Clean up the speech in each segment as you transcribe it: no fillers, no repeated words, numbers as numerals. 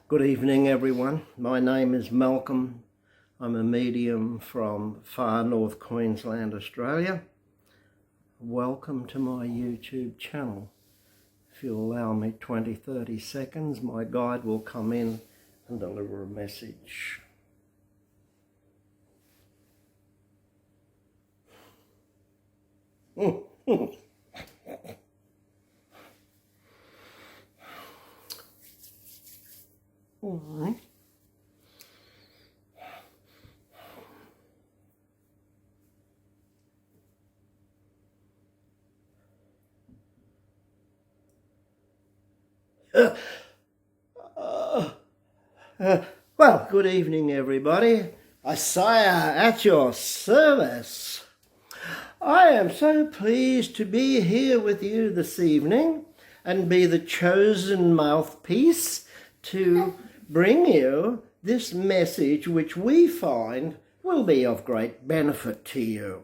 Good evening, everyone. My name is Malcolm. I'm a medium from far north Queensland, Australia. Welcome to my YouTube channel. If you allow me 20-30 seconds, my guide will come in and deliver a message. All right. Well, good evening, everybody. Isaiah at your service. I am so pleased to be here with you this evening and be the chosen mouthpiece to bring you this message which we find will be of great benefit to you.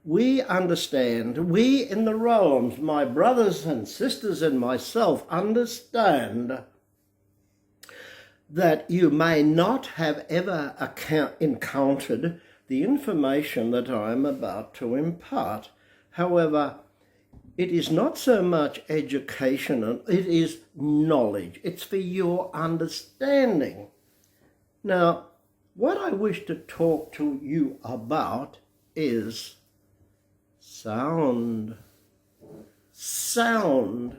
We understand, we in the realms, my brothers and sisters and myself, understand that you may not have ever encountered the information that I am about to impart. However, it is not so much educational, it is knowledge. It's for your understanding. Now, what I wish to talk to you about is sound. Sound.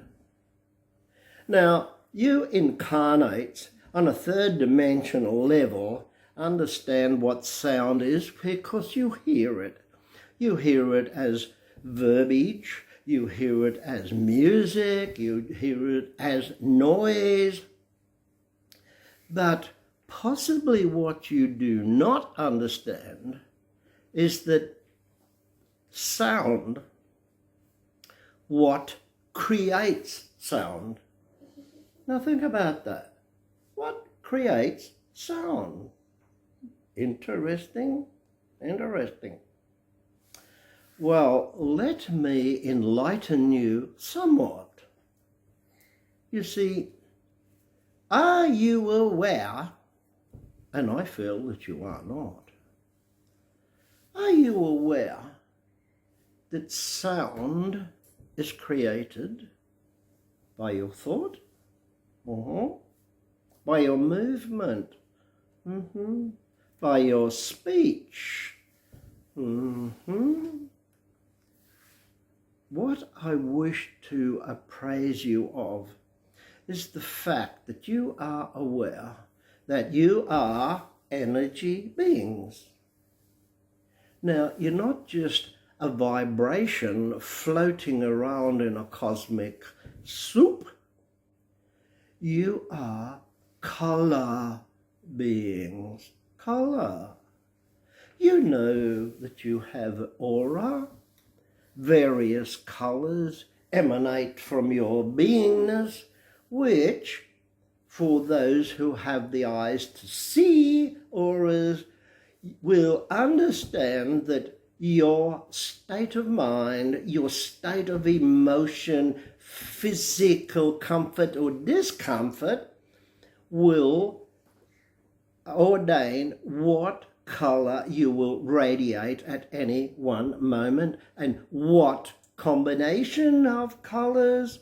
Now, you incarnates on a third dimensional level understand what sound is because you hear it. You hear it as verbiage, you hear it as music, you hear it as noise. But possibly what you do not understand is that sound, what creates sound. Now think about that. What creates sound? Interesting. Well, let me enlighten you somewhat. You see, are you aware, and I feel that you are not, are you aware that sound is created by your thought? By your movement, by your speech. What I wish to appraise you of is the fact that you are aware that you are energy beings. Now, you're not just a vibration floating around in a cosmic soup. You are color beings. Color. You know that you have aura. Various colors emanate from your beingness, which, for those who have the eyes to see auras, will understand that your state of mind, your state of emotion, physical comfort or discomfort will ordain what colour you will radiate at any one moment and what combination of colours.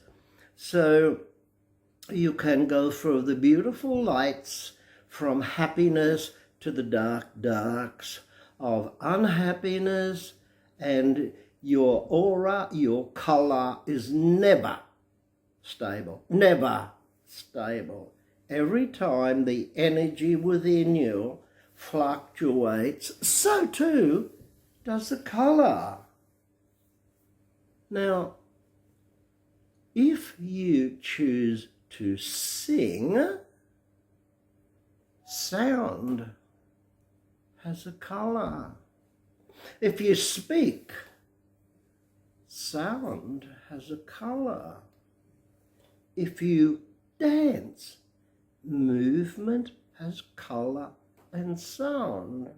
So you can go through the beautiful lights from happiness to the dark darks of unhappiness, and your aura, your colour is never stable. Never stable. Every time the energy within you fluctuates, so too does the colour. Now, if you choose to sing, sound has a colour. If you speak, sound has a colour. If you dance, movement has colour and sound.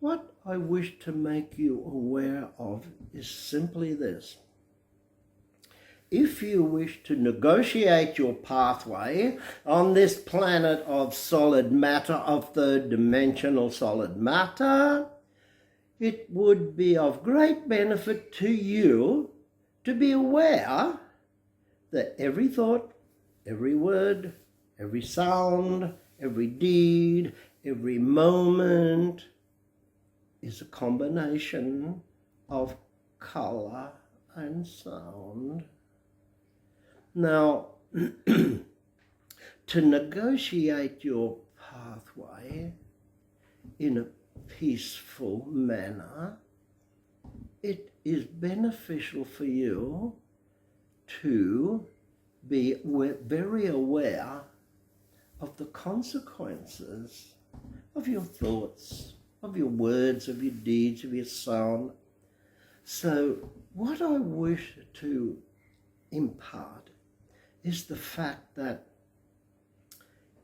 What I wish to make you aware of is simply this. if you wish to negotiate your pathway on this planet of solid matter, of third-dimensional solid matter, it would be of great benefit to you to be aware that every thought, every word, every sound, every deed, every moment is a combination of colour and sound. Now, to negotiate your pathway in a peaceful manner, it is beneficial for you to be very aware of the consequences of your thoughts, of your words, of your deeds, of your sound. So what I wish to impart is the fact that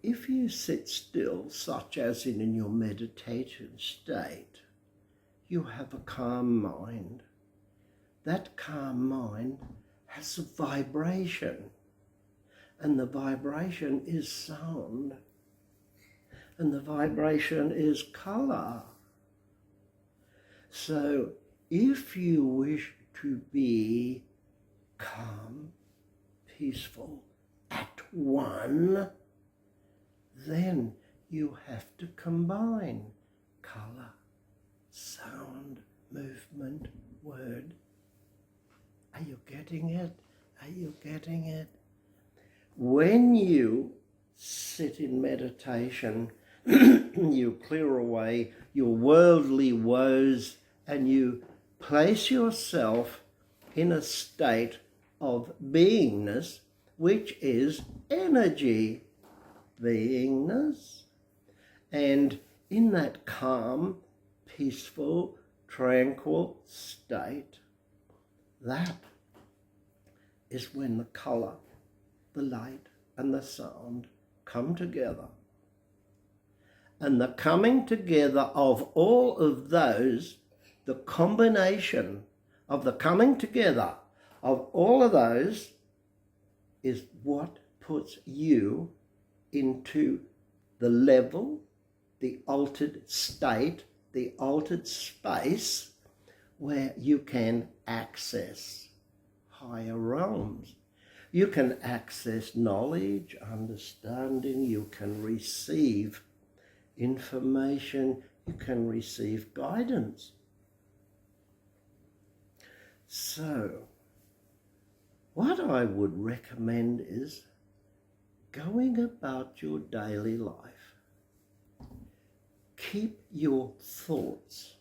if you sit still, such as in your meditation state, you have a calm mind. That calm mind has a vibration, and the vibration is sound, and the vibration is colour. So if you wish to be calm, peaceful, at one, then you have to combine colour, sound, movement, word. Are you getting it? Are you getting it? When you sit in meditation, you clear away your worldly woes and you place yourself in a state of beingness, which is energy beingness. And in that calm, peaceful, tranquil state, that is when the colour, the light and the sound come together. And the coming together of all of those, the combination of the coming together of all of those is what puts you into the level, the altered state, the altered space where you can access higher realms. You can access knowledge, understanding, you can receive information, you can receive guidance. So, what I would recommend is going about your daily life. Keep your thoughts,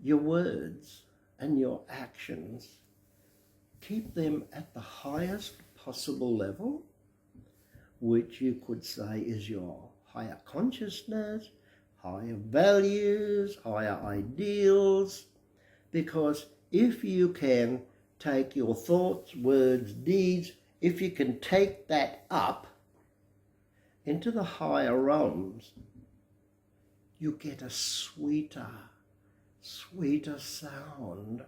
your words, and your actions, keep them at the highest possible level, which you could say is your higher consciousness, higher values, higher ideals, because if you can take your thoughts, words, deeds, if you can take that up into the higher realms, you get a sweeter sound.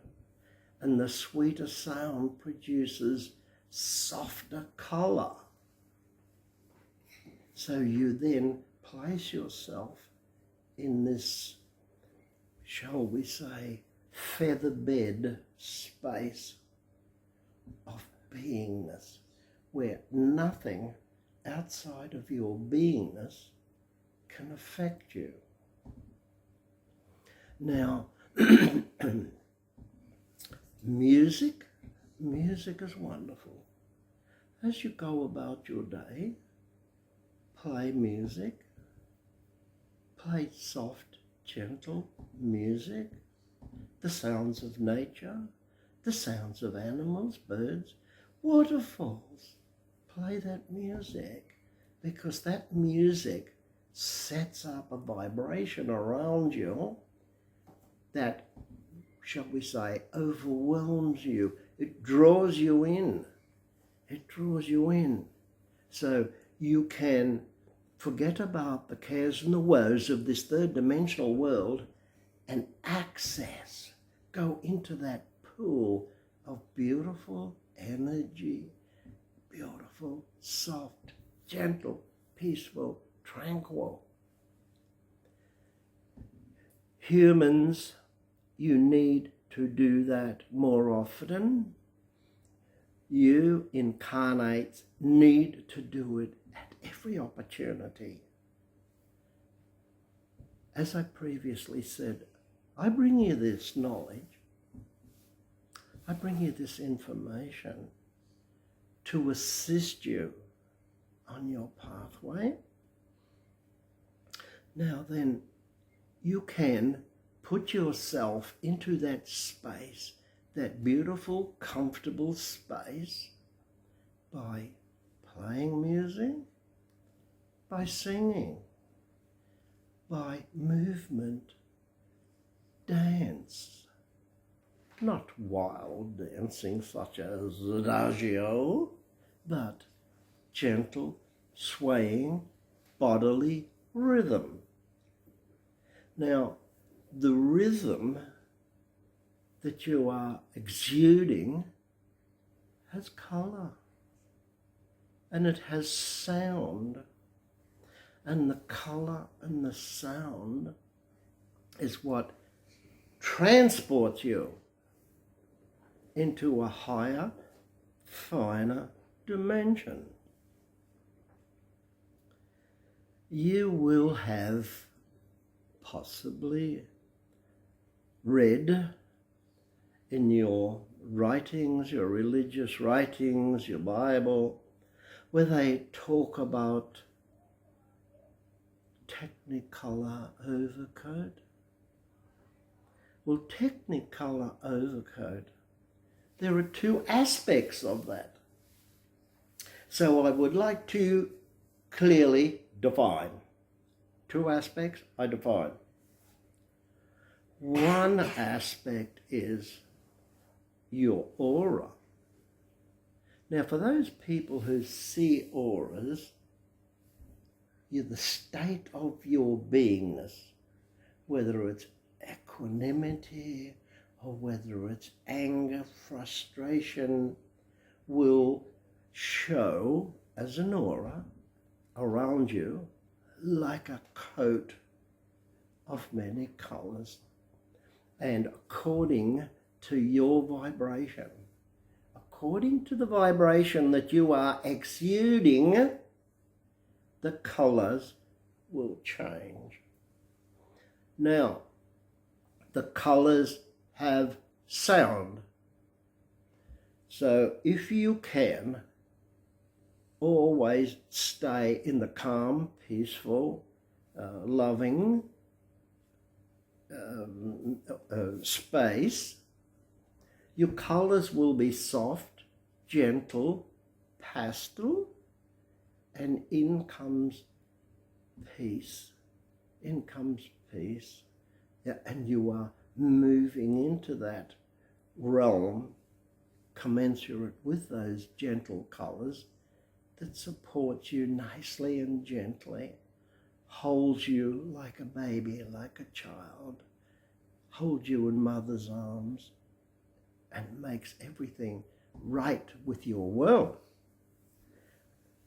And the sweeter sound produces softer colour. So you then place yourself in this, shall we say, feather bed space of beingness, where nothing outside of your beingness can affect you. Now, music is wonderful. As you go about your day, play music, play soft, gentle music, the sounds of nature, the sounds of animals, birds, waterfalls. Play that music, because that music sets up a vibration around you that, shall we say, overwhelms you. It draws you in. It draws you in. So you can forget about the cares and the woes of this third-dimensional world and access, go into that pool of beautiful energy, beautiful, soft, gentle, peaceful, tranquil. Humans, you need to do that more often. You incarnates need to do it at every opportunity. As I previously said, I bring you this knowledge, I bring you this information to assist you on your pathway. Now then, you can put yourself into that space, that beautiful, comfortable space, by playing music, by singing, by movement, dance. Not wild dancing such as adagio, but gentle, swaying, bodily rhythm. Now, the rhythm that you are exuding has colour, and it has sound, and the colour and the sound is what transports you into a higher, finer dimension. You will have possibly read in your writings, your religious writings, your Bible, where they talk about Technicolor overcoat. Well, Technicolor overcoat, there are two aspects of that. So I would like to clearly define. Two aspects I define. One aspect is your aura. Now, for those people who see auras, you're the state of your beingness, whether it's equanimity or whether it's anger, frustration, will show as an aura around you like a coat of many colors. And according to your vibration, according to the vibration that you are exuding, the colors will change. Now, the colors have sound. So if you can always stay in the calm, peaceful, loving space, your colors will be soft, gentle, pastel, and in comes peace. In comes peace. Yeah, and you are moving into that realm commensurate with those gentle colors that supports you nicely and gently, holds you like a baby, like a child, holds you in mother's arms, and makes everything right with your world.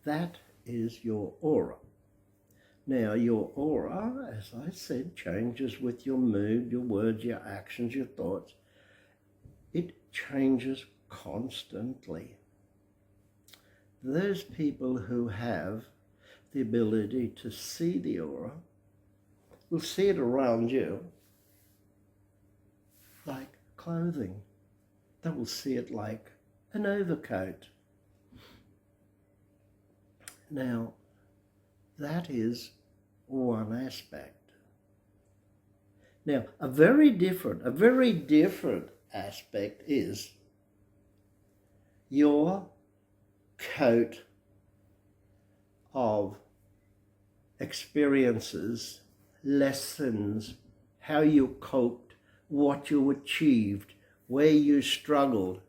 That is your aura. Now, your aura, as I said, changes with your mood, your words, your actions, your thoughts. It changes constantly. Those people who have the ability to see the aura will see it around you like clothing. They will see it like an overcoat. Now, that is one aspect. Now, a very different aspect is your coat of experiences, lessons, how you coped, what you achieved, where you struggled.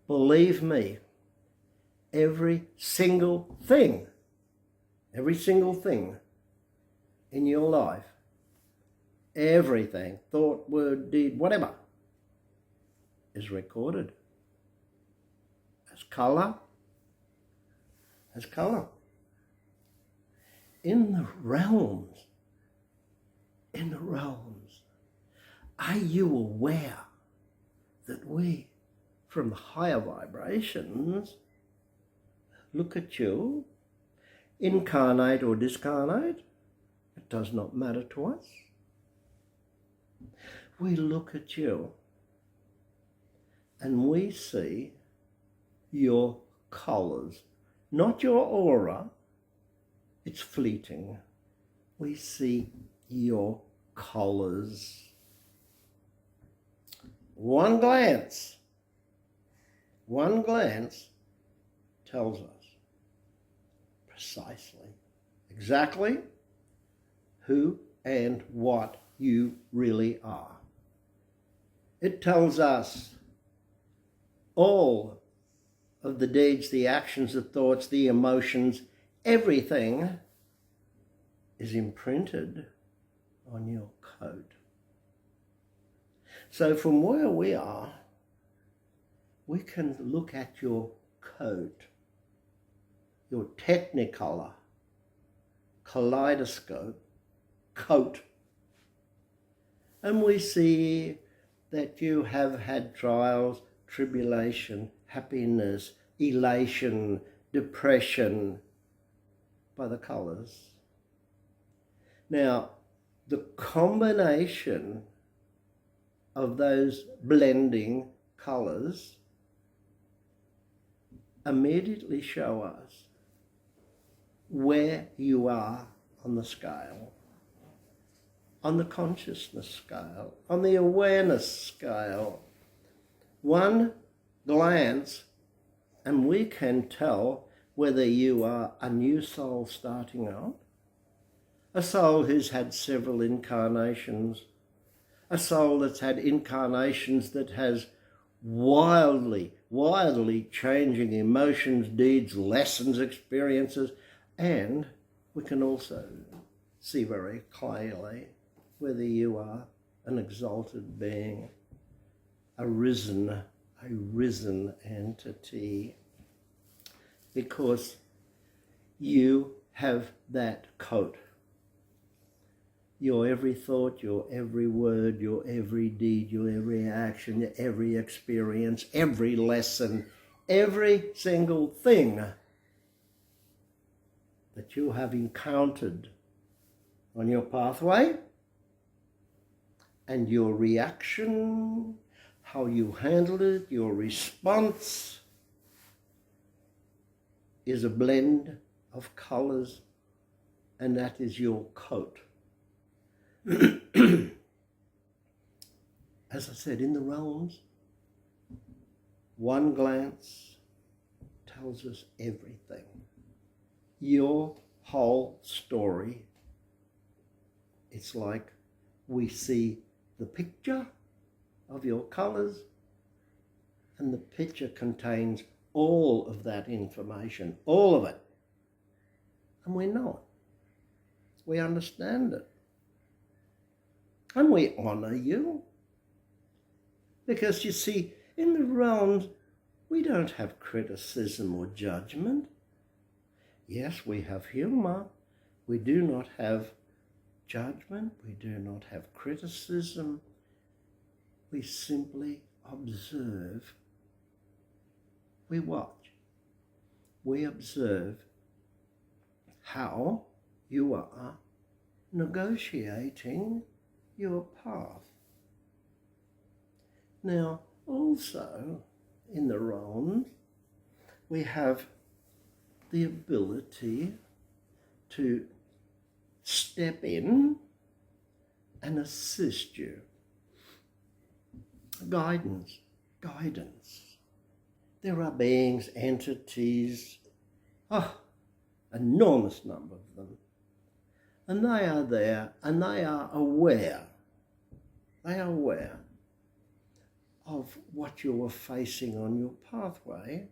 Believe me, every single thing in your life, everything, thought, word, deed, whatever, is recorded. has colour, has colour. In the realms, are you aware that we, from the higher vibrations, look at you, incarnate or discarnate, it does not matter to us. We look at you and we see your colours, not your aura, it's fleeting. We see your colours. One glance tells us precisely, exactly who and what you really are. It tells us all of the deeds, the actions, the thoughts, the emotions, everything is imprinted on your coat. So from where we are, we can look at your coat, your technicolor, kaleidoscope, coat, and we see that you have had trials, tribulation, happiness, elation, depression by the colours. Now, the combination of those blending colours immediately show us where you are on the scale, on the consciousness scale, on the awareness scale. One glance and we can tell whether you are a new soul starting out, a soul who's had several incarnations, a soul that's had incarnations that has wildly changing emotions, deeds, lessons, experiences, and we can also see very clearly whether you are an exalted being, a risen entity, because you have that coat. Your every thought, your every word, your every deed, your every action, your every experience, every lesson, every single thing that you have encountered on your pathway, and your reaction, how you handle it, your response, is a blend of colours, and that is your coat. As I said, in the realms, one glance tells us everything. Your whole story, it's like we see the picture of your colours, and the picture contains all of that information, all of it. And we know it. We understand it. And we honour you. Because you see, in the realms, we don't have criticism or judgment. Yes, we have humour. We do not have judgment. We do not have criticism. We simply observe. We watch. We observe how you are negotiating your path. Now, also in the realms, we have the ability to step in and assist you. Guidance. There are beings, entities, enormous number of them. And they are there, and they are aware. They are aware of what you are facing on your pathway.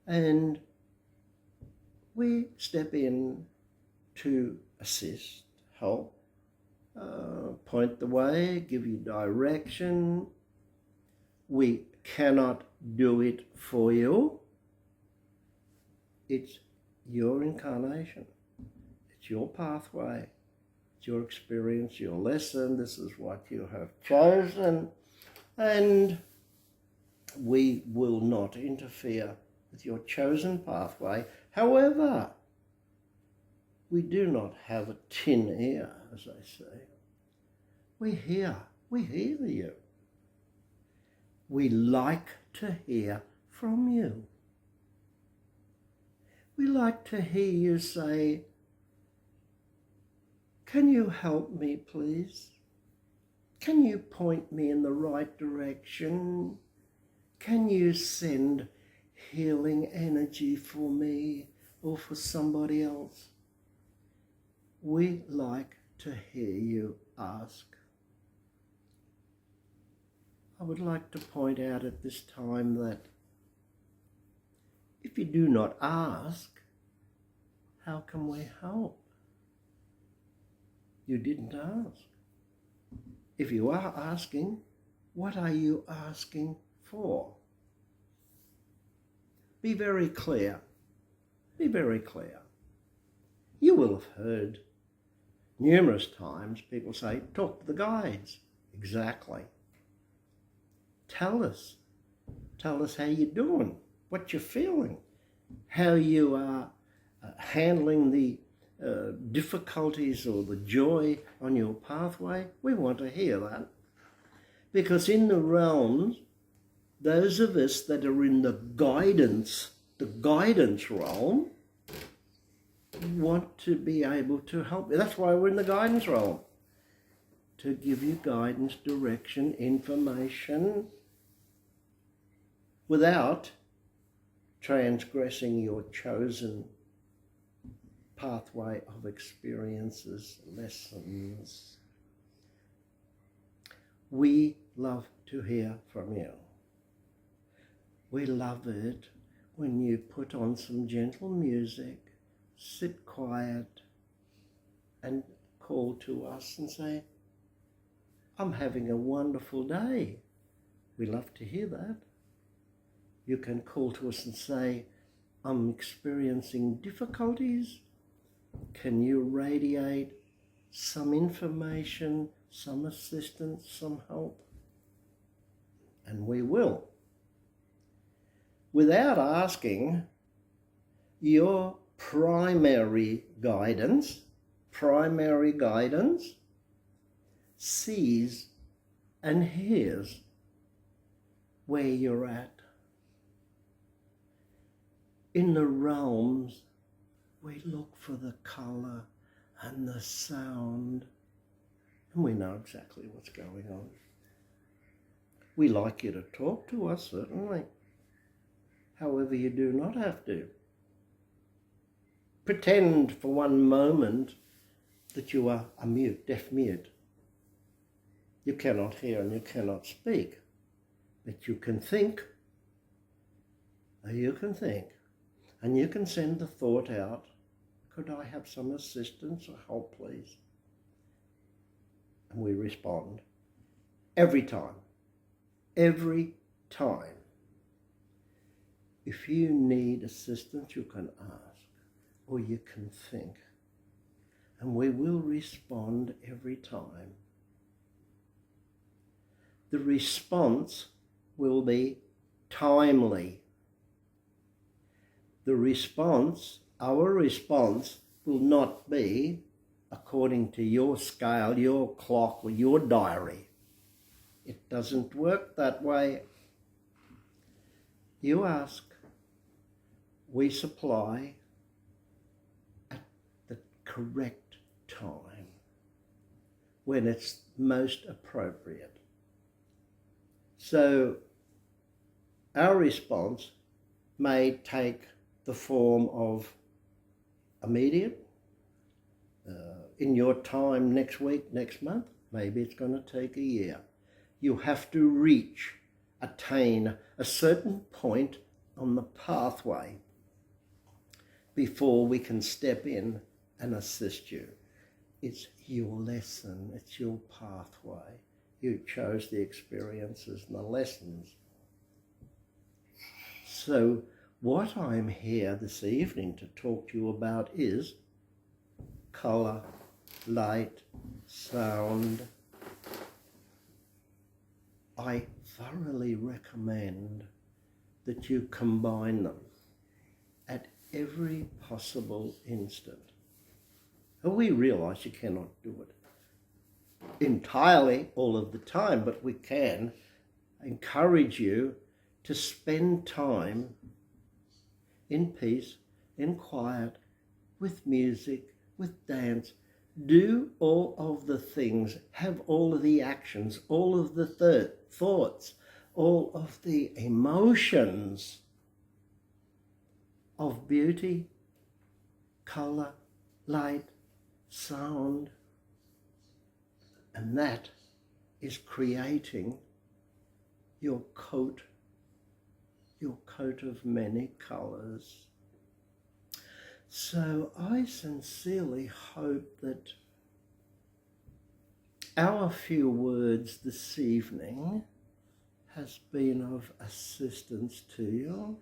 And we step in to assist, help, point the way, give you direction. We cannot do it for you. It's your incarnation. It's your pathway. It's your experience, your lesson. This is what you have chosen. And we will not interfere with your chosen pathway. However, we do not have a tin ear, as they say. We hear you. We like to hear from you. We like to hear you say, "Can you help me, please? Can you point me in the right direction? Can you send healing energy for me or for somebody else?" We like to hear you ask. I would like to point out at this time that if you do not ask, how can we help? You didn't ask. If you are asking, what are you asking for? Be very clear. Be very clear. You will have heard numerous times people say, "Talk to the guides." Exactly. Tell us how you're doing, what you're feeling, how you are handling the difficulties or the joy on your pathway. We want to hear that. Because in the realms, those of us that are in the guidance realm, want to be able to help you. That's why we're in the guidance realm. To give you guidance, direction, information, without transgressing your chosen pathway of experiences, lessons. We love to hear from you. We love it when you put on some gentle music, sit quiet, and call to us and say, "I'm having a wonderful day." We love to hear that. You can call to us and say, "I'm experiencing difficulties. Can you radiate some information, some assistance, some help?" And we will. Without asking, your primary guidance sees and hears where you're at. In the realms, we look for the colour and the sound, and we know exactly what's going on. We like you to talk to us, certainly. However, you do not have to. Pretend for one moment that you are a mute, deaf mute. You cannot hear and you cannot speak, but you can think. You can think. And you can send the thought out, "Could I have some assistance or help, please?" And we respond. Every time. Every time. If you need assistance, you can ask, or you can think. And we will respond every time. The response will be timely. Our response will not be according to your scale, your clock, or your diary. It doesn't work that way. You ask, we supply at the correct time, when it's most appropriate. So our response may take the form of immediate, in your time next week, next month. Maybe it's going to take a year. You have to attain a certain point on the pathway before we can step in and assist you. It's your lesson, it's your pathway. You chose the experiences and the lessons. So what I'm here this evening to talk to you about is colour, light, sound. I thoroughly recommend that you combine them at every possible instant. And we realise you cannot do it entirely all of the time, but we can encourage you to spend time in peace, in quiet, with music, with dance. Do all of the things, have all of the actions, all of the thoughts, all of the emotions of beauty, colour, light, sound. And that is creating your coat of many colours. So I sincerely hope that our few words this evening has been of assistance to you.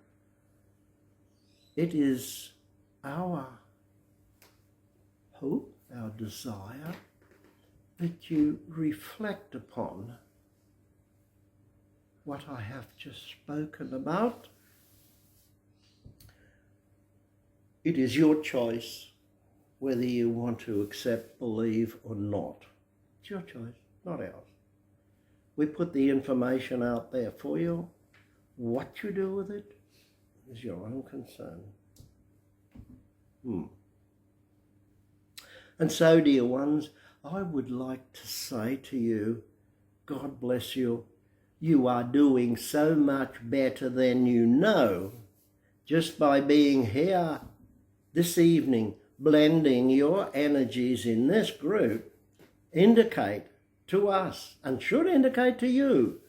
It is our hope, our desire, that you reflect upon what I have just spoken about. It is your choice whether you want to accept, believe or not. It's your choice, not ours. We put the information out there for you. What you do with it is your own concern. And so, dear ones, I would like to say to you, God bless you. You are doing so much better than you know just by being here this evening, blending your energies in this group, indicate to us and should indicate to you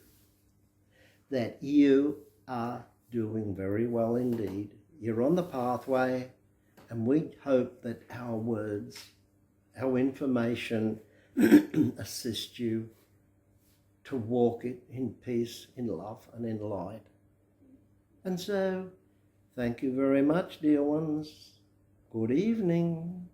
that you are doing very well indeed. You're on the pathway, and we hope that our words, our information assist you to walk it in peace, in love and in light. And so, thank you very much, dear ones. Good evening.